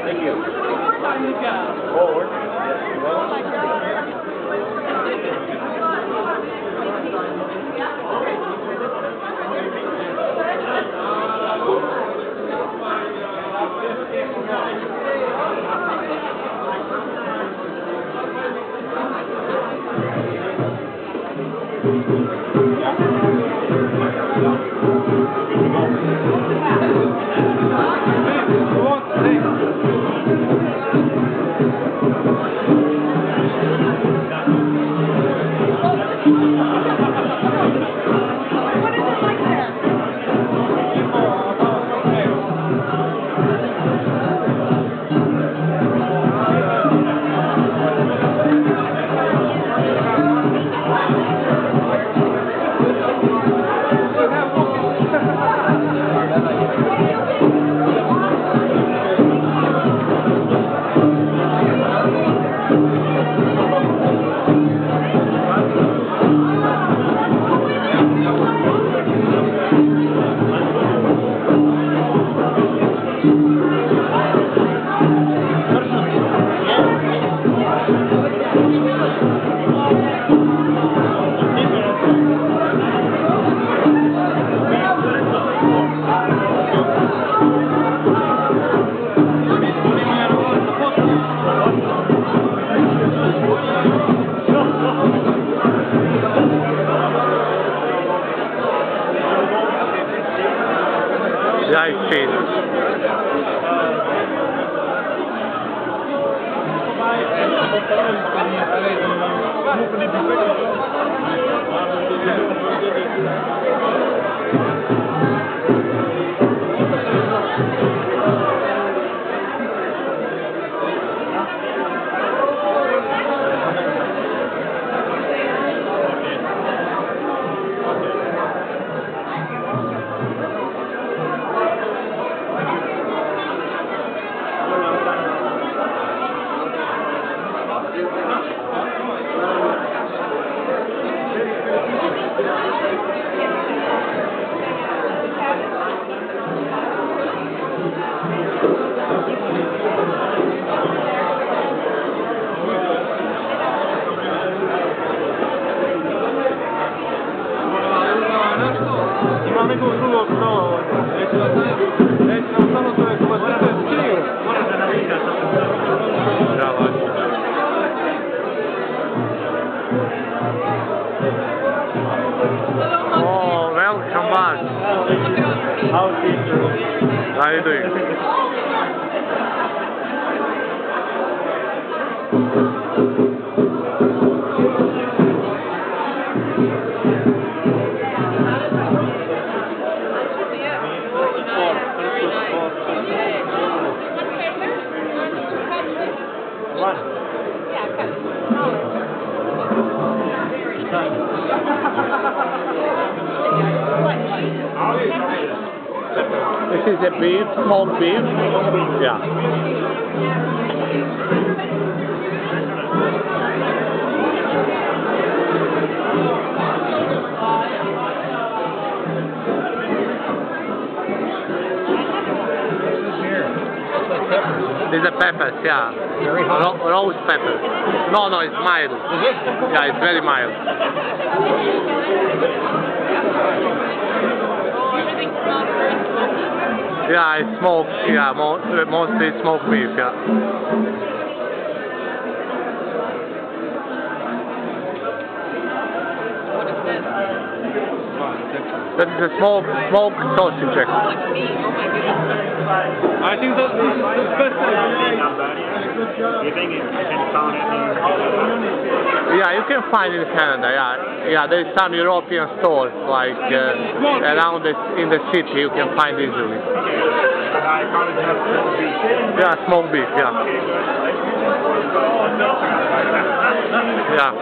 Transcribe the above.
Thank you. Yeah, it's changed. Ima nekog drugog stava, neće nam samo to je kuma se to je skrivo. Moraš da navikaš. Bravo. Oh, welcome back. How are you doing? This is a beef, smoked beef. Yeah. These are peppers, yeah. Roast peppers. No, it's mild. Yeah, it's very mild. Yeah, it's smoked. Yeah, mostly smoked beef. Yeah. That is a smoked sausage. I think that's the best thing. You think you can find it? Yeah, you can find it in Canada. Yeah. There is some European stores like around in the city. You can find easily. I found it just smoked beef. Yeah, smoked beef. Yeah. Yeah.